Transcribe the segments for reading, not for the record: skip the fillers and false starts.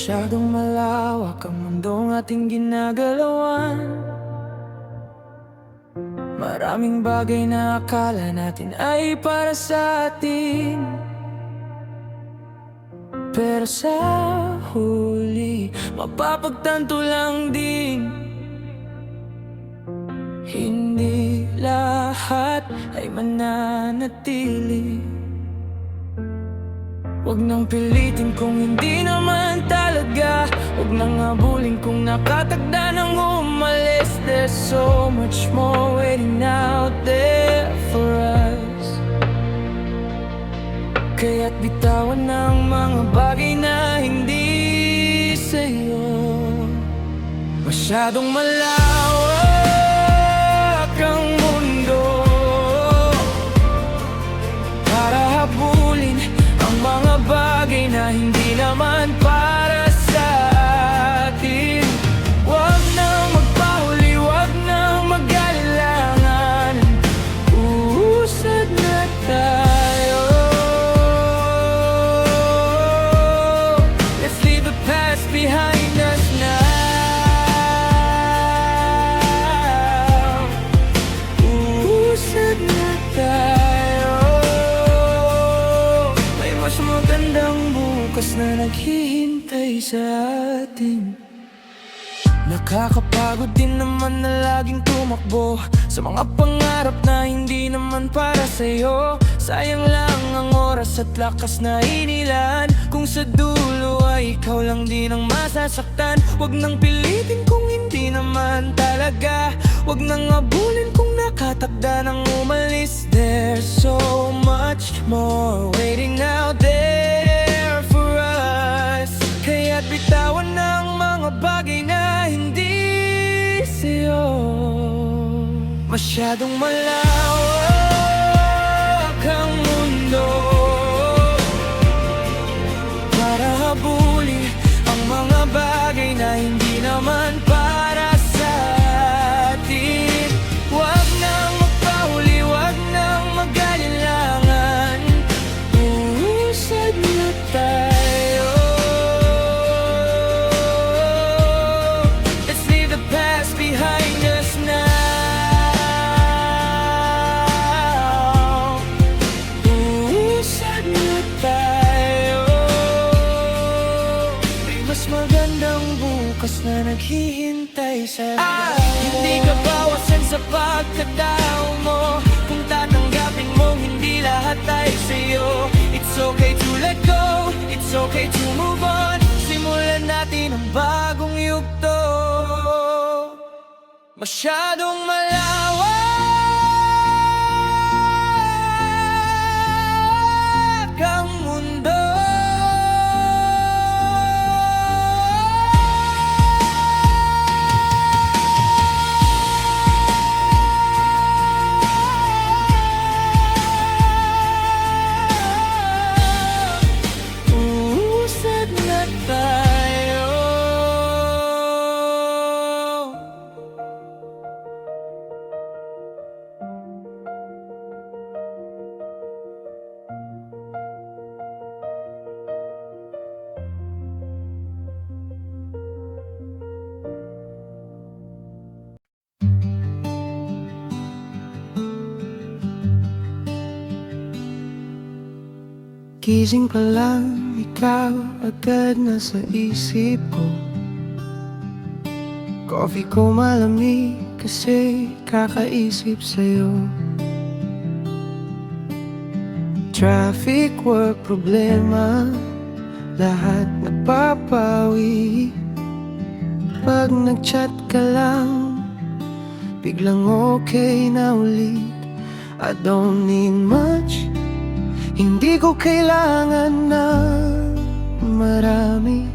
Masyadong malawak ang mundong ating ginagalawan. Maraming bagay na akala natin ay para sa atin, pero sa huli mapapagtanto lang din, hindi lahat ay mananatili. Huwag nang pilitin kung hindi naman talaga, huwag nang habulin kung nakatagda ng umalis. There's so much more waiting out there for us. Kaya't bitawan ng mga bagay na hindi sa'yo. Masyadong malawak ang mundo para habulin ang mga bagay na hindi naman para sa atin. Huwag nang magpahuli, huwag nang mag-alilangan, uusad na tayo. Let's leave the past behind us now. Uusad na tayo. May mas magandang bukas na naghihintay sa atin. Nakakapagod din naman na laging tumakbo sa mga pangarap na hindi naman para sa'yo. Sayang lang ang oras at lakas na inilaan, kung sa dulo ay ikaw lang din ang masasaktan. Huwag nang pilitin kung hindi naman talaga, huwag nang abulin kung nakatakda ng umalis. There's so much more waiting out there for us. Kaya't bitawan ng mga bagay na hindi sa'yo. Masyadong malawak ang mundo para habulin ang mga bagay na hindi naman para sa atin. Huwag nang magpahuli, huwag nang mag-alilangan, uusad na tayo. Let's leave the past behind us now. Uusad na tayo. May mas magandang bukas na naghihintay sa hindi ka bawasan sa pagkatao mo, kung tatanggapin mong hindi lahat ay sa'yo. It's okay to let go, it's okay to move on. Simulan natin ang bagong yugto. Masyadong malawak ang mundo uusad na tayo. Gising pa lang, ikaw agad nasa isip ko. Coffee ko malamig kasi kakaisip sa'yo. Traffic, work, problema, lahat napapawi. Pag nag-chat ka lang, biglang okay na ulit. I don't need much, hindi ko kailangan na marami.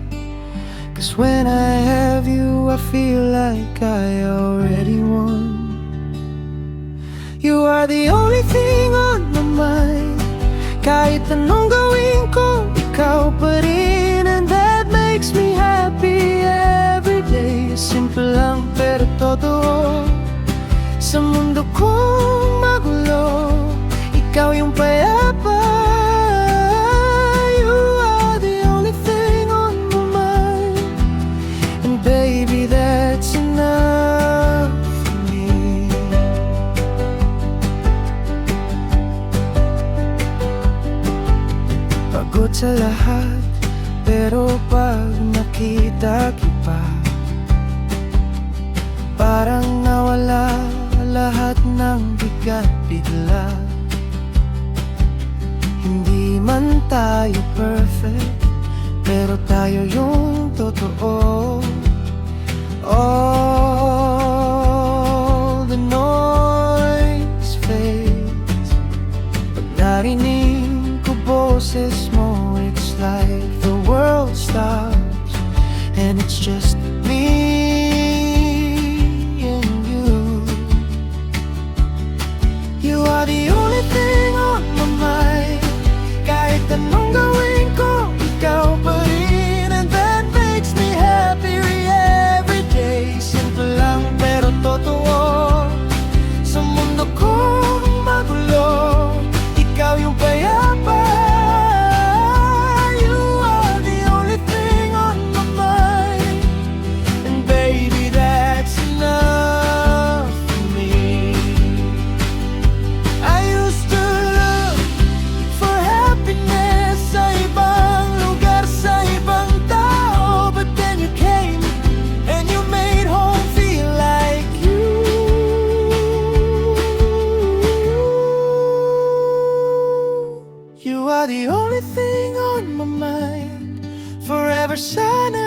Cause when I have you, I feel like I already won. You are the only thing on my mind. Kahit anong gawin ko, ikaw pa rin. And that makes me happy every day. Simple lang pero totoo. Sa mundo kong magulo, ikaw yung payapa. You are the only thing on my mind. nagdagipa. Parang nawala lahat ng bigat bigla. Hindi man tayo perfect, pero tayo yung totoo. All the noise fades. Pag narinig ko boses mo, it's like the world stops, and it's just me and you. You are the only thing on my mind. Kahit anong gawin ko, ikaw pa rin, and that makes me happy every day. Simple lang pero totoo. Sa mundo kong magulo, ikaw yung payapa. You are the only thing on my mind, and baby, that's enough for me. I used to look for happiness sa ibang lugar, sa ibang tao, but then you came and you made home feel like you. You are the only thing on my mind. Forever sana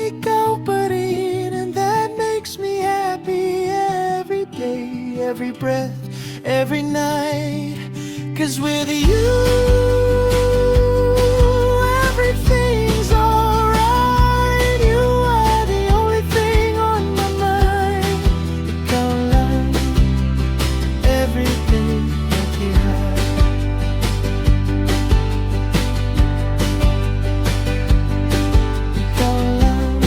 ikaw pa rin, and that makes me happy every day, every breath, every night. 'Cause with you, everything's alright. You are the only thing on my mind. Ikaw lang, everything that you have. Ikaw lang,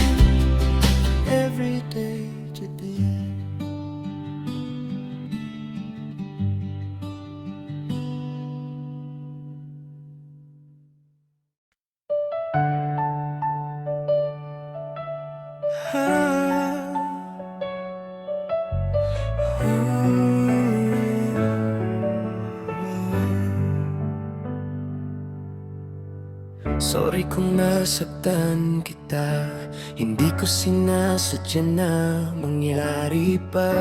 every day to the end. Sorry kung nasaktan kita, hindi ko sinasadya na mangyari pa.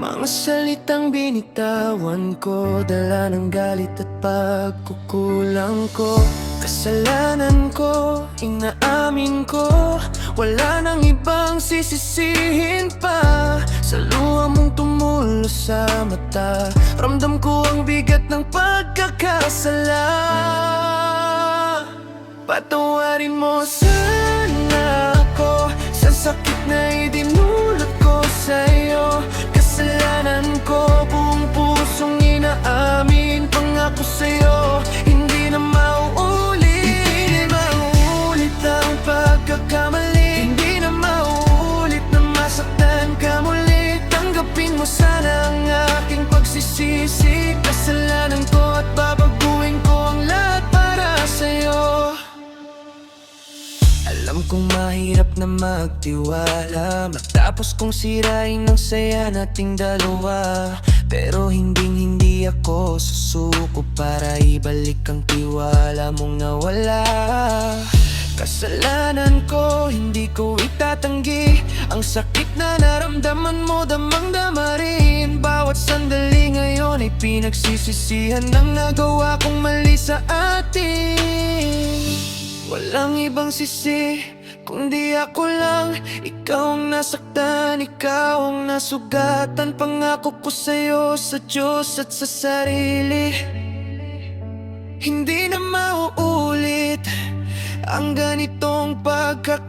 Mga salitang binitawan ko, dala ng galit at pagkukulang ko. Kasalanan ko, inaamin ko, wala nang ibang sisisihin pa. Sa luha mong tumulo sa mata, ramdam ko ang bigat ng pagkakasala. Patawarin mo sana ako sa sakit na idinulot ko sa'yo. Kasalanan ko, buong pusong inaamin. Pangako sa'yo, hindi na mauulit. Hindi mauulit ang pagkakamali. Hindi na mauulit na masaktan ka muli. Tanggapin mo sana ang aking pagsisisi. Kasalanan ko at babaguhin ko ang lahat para sa'yo. Alam kong mahirap na magtiwala, matapos kong sirain ang saya nating dalawa. Pero hindi ako susuko para ibalik ang tiwala mong nawala. Kasalanan ko, hindi ko itatanggi ang sakit na naramdaman mo, damang-dama rin. Bawat sandali ngayon ay pinagsisisihan ng nagawa kong mali sa atin. Walang ibang sisi, kundi ako lang. Ikaw ang nasaktan, ikaw ang nasugatan. Pangako ko sa'yo, sa Diyos at sa sarili, hindi na mauulit ang ganitong pagkakamali.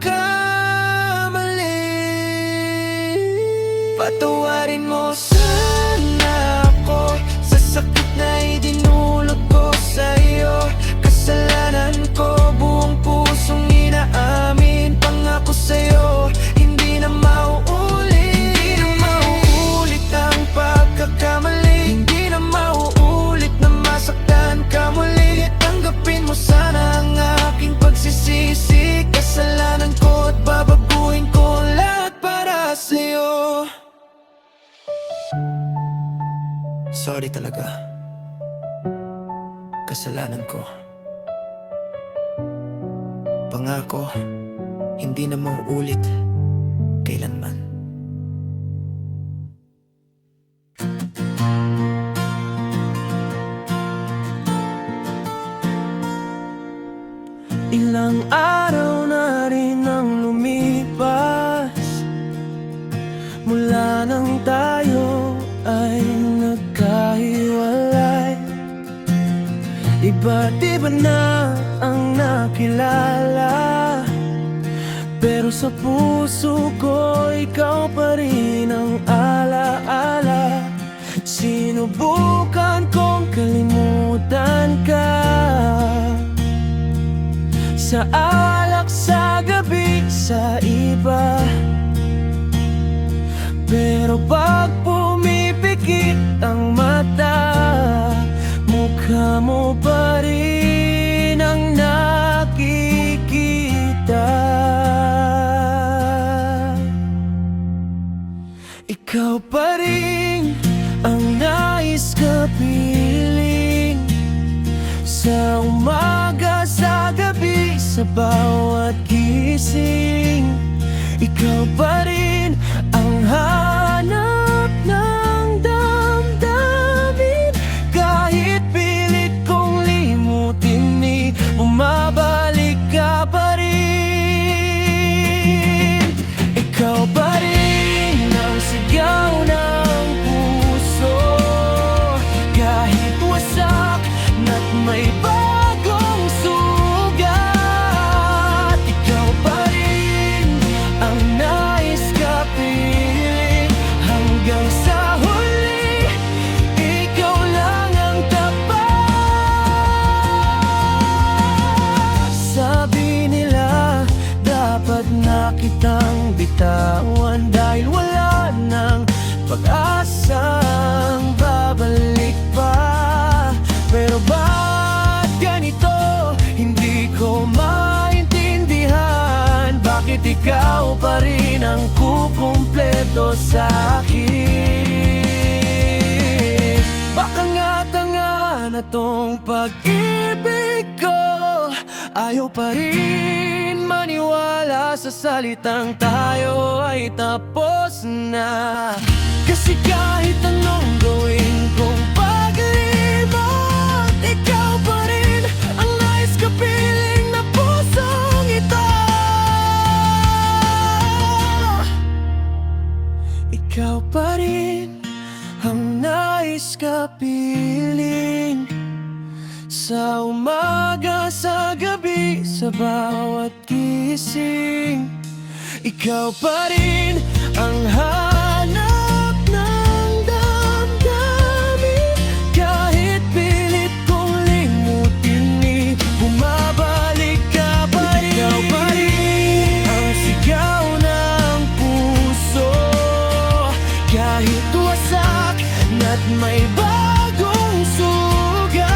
Patawarin mo sana ako sa sakit na idinulot ko sa'yo. Kasalanan ko, buong pusong inaamin. Pangako sa'yo, hindi na mauulit. Hindi na mauulit ang pagkakamali. Hindi na mauulit na masaktan ka muli. Tanggapin mo sana ang aking pagsisisi. Kasalanan ko at babaguhin ko lahat para sa'yo. Sorry talaga. Kasalanan ko. Pangako, hindi na mauulit kailanman. Ilang araw na rin ang lumipas mula nang tayo ay nagkahiwalay. Iba't iba na ang nakilala, pero sa puso ko ikaw pa rin ang alaala. Sinubukan kong kalimutan ka sa alak, sa gabi, sa iba, pero pag pumipikit ang mata, mukha mo pa rin ang nakikita. Ikaw pa rin ang nais kapiling sa umaga, sa gabi, sa bawat gising. Ikaw pa rin ang hanap ng damdamin. Kahit pilit kong limutin, bumabalik ka pa rin. Ikaw pa rin ang sigaw ng puso, kahit wasak na't may bagong sugat. Ikaw pa rin ang nais kapiling hanggang sa huli. Ikaw lang ang tapat. Sabi nila dapat na kitang bitawan dahil wala nang pag-asang babalik pa. Pero ba't ganito? Hindi ko maintindihan. Bakit ikaw pa rin ang kukumpleto sa'kin? Baka nga tanga na tong pag-ibig ko, ayaw pa rin maniwala sa salitang tayo ay tapos na. Kasi kahit anong gawin kong paglimot, ikaw pa rin ang nais kapiling na pusong ito. Ikaw pa rin ang nais kapiling sa umaga, sa gabi, sa bawat gising. Ikaw pa rin ang hanap ng damdamin. Kahit pilit kong limutin, bumabalik ka pa rin. Ikaw pa rin ang sigaw ng puso, kahit wasak na't may bagong sugat.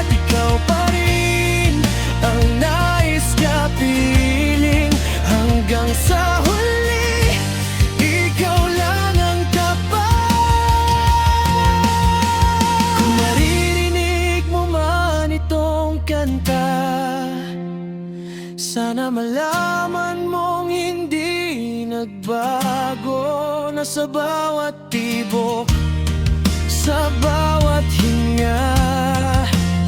Ikaw pa rin ang nais kapiling hanggang sa huli. Ikaw lang ang tapat. Kung maririnig mo man itong kanta, sana malaman mong hindi nagbago na sa bawat tibok, sa bawat hinga.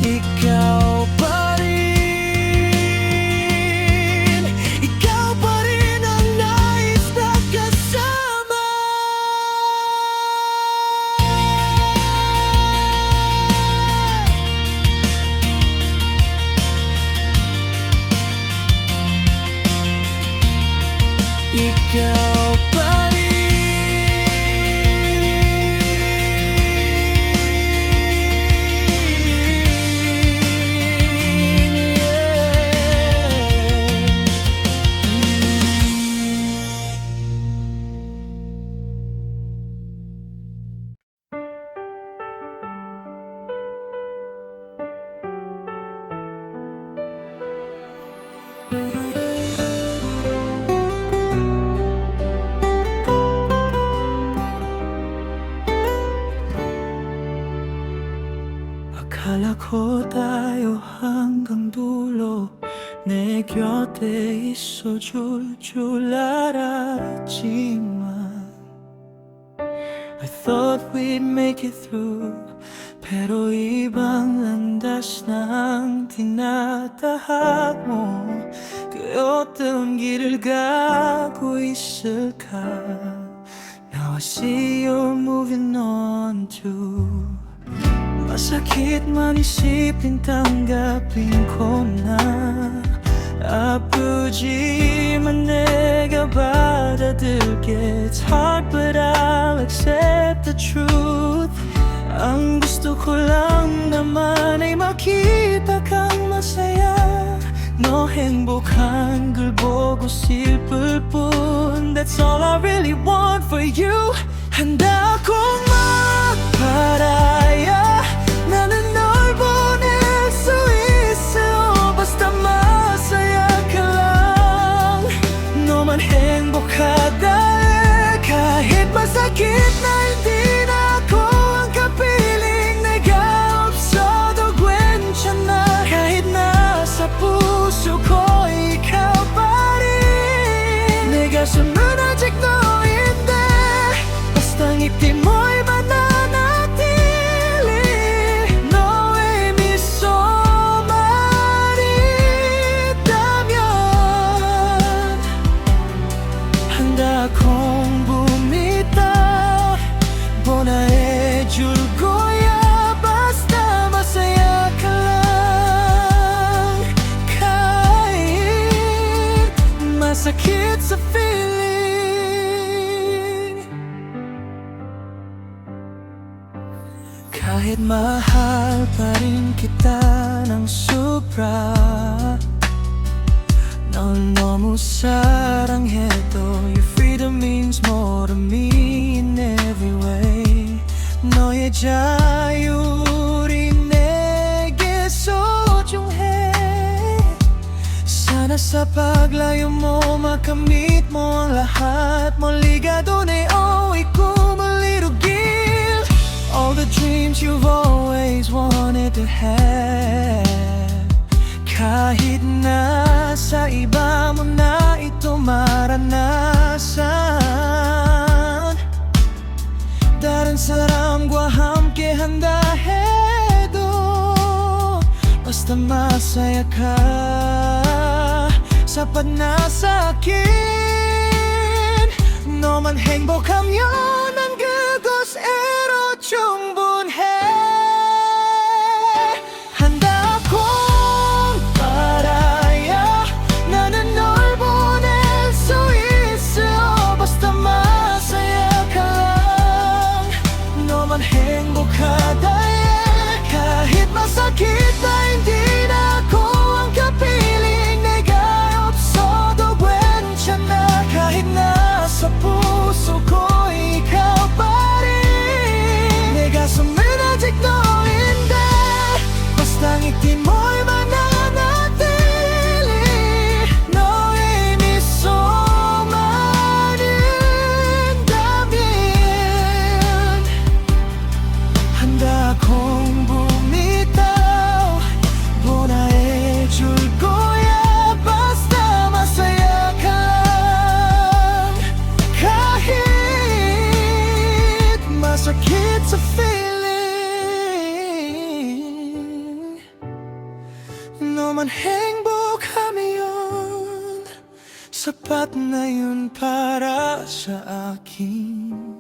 Ikaw pa rin, ikaw pa rin ang nais na kasama. Ikaw pa rin. Akala ko tayo hanggang dulo, 곁에 있어줄 줄 알았지만 I thought we'd make it through. Pero ibang landas nang tinatahak mo. 그 어떤 길을 가고 있을까. Now I see you're moving on too. Masakit man isipin tanggapin ko na 아프지만 내가 받아들게. It's hard but I'll accept the truth. Ang gusto ko lang naman ay makita kang masaya. 너 행복한 걸 보고 슬플 뿐. That's all I really want for you. 한다 akong magparaya. 나는 널 보낼 수 있어. basta masaya ka lang. 너만 행복하다 해. kahit masakit na hindi na ako ang kapiling. 내가 없어도 괜찮아. kahit nasa puso ko ikaw pa rin. 내 가슴은 아직 너인데 basta ngiti mo'y mananatili. 너의 미소만 있다면 한다 akong bumitaw. 보나해줄 거야. basta masaya ka lang. kahit masakit sa feeling. kahit mahal pa rin kita ng sobra. 널 너무 사랑해도 your freedom means more to me in every way. 너의 자율이 내게 소중해. sana sa paglayo mo makamit mo ang lahat. 멀리 가도 내 오이 꿈을 이루길. All the dreams you've always wanted to have. kahit nasa iba mo na ito maranasan. 다른 사람과 함께 한다 해도 basta masaya ka. sapat na sa akin. 너만 행복하면 난 그것으로 충분해. 한다 akong 말아야. 나는 널 보낼 수 있어. basta masaya ka lang. 너만 행복하다 해. kahit masakit na hindi na ako ang kapiling. 내가 없어도 괜찮아. kahit nasa puso ko ikaw pa rin. 내 가슴은 아직 너인데 basta ngiti mo'y mananatili. 너의 미소만 있다면 한다 akong bumitaw. 보나해줄 거야. basta masaya ka lang. kahit masakit sa feeling. 너만 행복하면 sapat na yun para sa akin.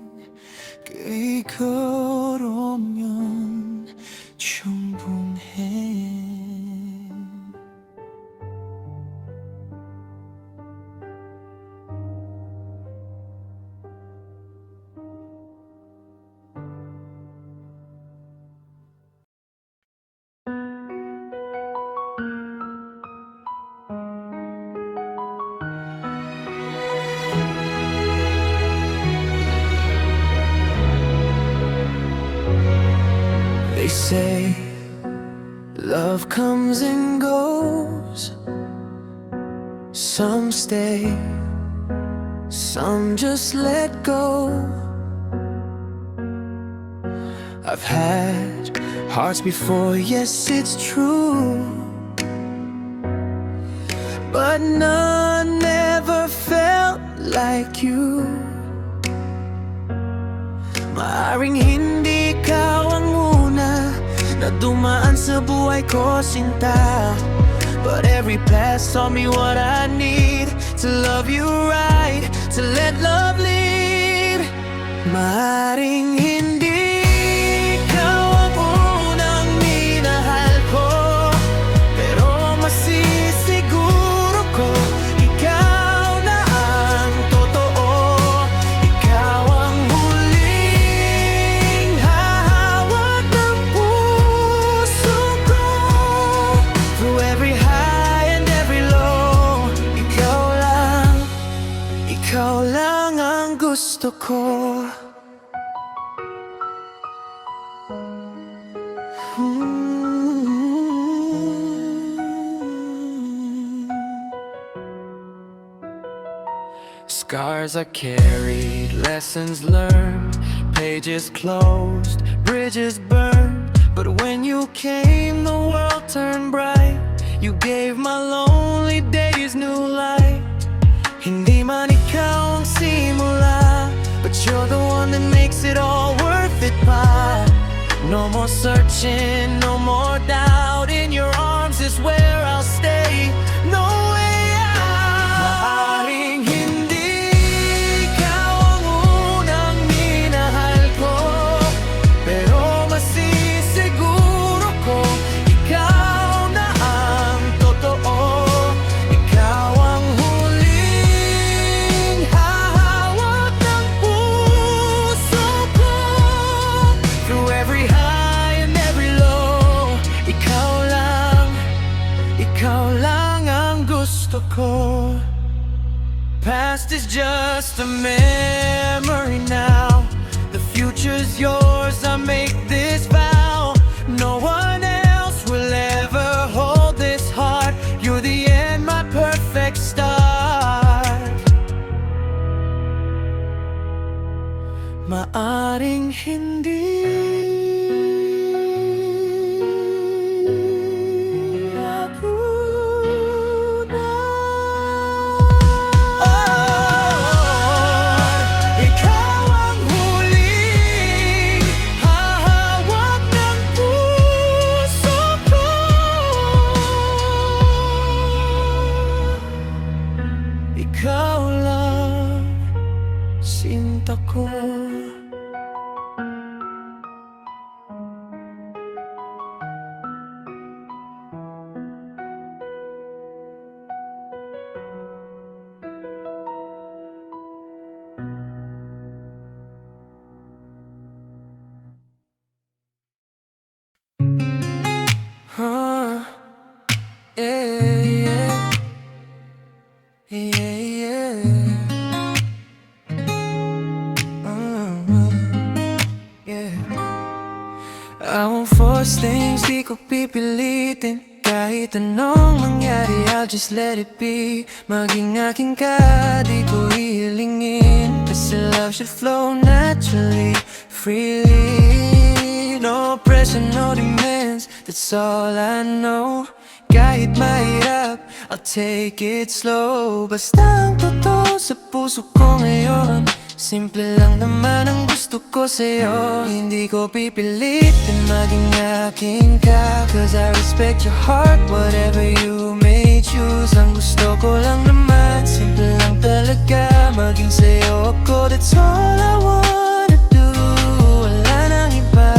그거로면 충분해. They say love comes and goes. Some stay, some just let go. I've had hearts before, yes, it's true. But but none ever felt like you. Maaring hindi ikaw ang una na dumaan sa buhay ko, sinta, but every pass taught me what I need to love you right, to let love lead. Maaring hindi ikaw ang unang minahal ko, pero masisiguro ko ikaw na ang totoo. Ikaw ang huling hahawak ng puso ko. Through every high and every low, ikaw lang ang gusto ko. Scars are carried, lessons learned, pages closed, bridges burned. But when you came, the world turned bright. You gave my lonely days new light. Hindi man ikaw ang simula, but you're the one that makes it all worth it pa. No more searching, no more doubt. In your arms is where I'll stay. No way out. Maaring hindi ikaw ang unang minahal ko, pero masisiguro ko ikaw na ang totoo. Ikaw ang huling hahawak ng puso ko. Through every high and every low, ikaw lang ang gusto ko. Past is just a memory now. The future's yours, I make this vow. No one else will ever hold this heart. You're the end, my perfect start. Maaring hindi ikaw lang, sinta ko. Yeah, yeah. Yeah. I won't force things, di ko pipilitin. Kahit anong mangyari, I'll just let it be. Maging aking ka, di ko hihilingin. Kasi love should flow naturally, freely. No pressure, no demands, that's all I know. Kahit mahirap, I'll take it slow. Basta ang totoo sa puso ko ngayon. Simple lang naman ang gusto ko sa'yo. Hindi ko pipilitin maging akin ka, cause I respect your heart, whatever you may choose. Ang gusto ko lang naman, simple lang talaga, maging sa'yo ako, that's all I wanna do. Wala nang iba,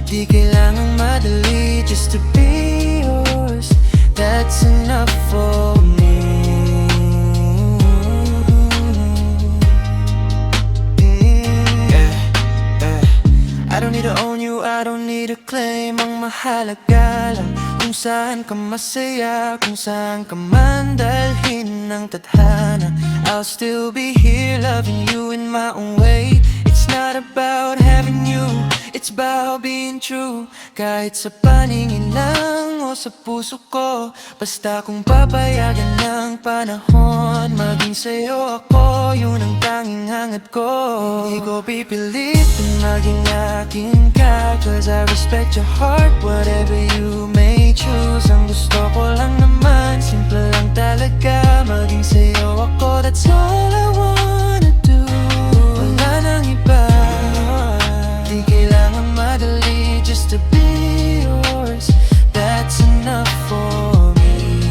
di kailangang madali, just to be yours, that's enough for me. I don't need to own you, I don't need to claim. Ang mahalaga lang kung saan ka masaya, kung saan ka man dalhin ng tadhana. I'll still be here loving you in my own way. It's not about having you, it's about being true. Kahit sa paningin lang o sa puso ko, basta kung papayagan ng panahon, maging sa'yo ako, yun ang tanging hangad ko. Di ko pipilitin maging akin ka, cause I respect your heart, whatever you may choose. Ang gusto ko lang naman, simple lang talaga, maging sa'yo ako, that's all I wanna do. Wala nang iba, di kailangan madali, just to be yours, that's enough for me.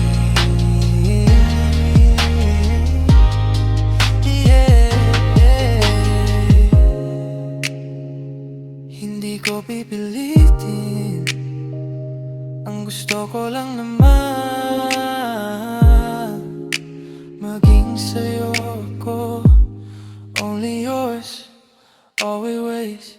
Yeah. Hindi ko pipilitin, ang gusto ko lang naman, maging sa'yo ako, only yours, always.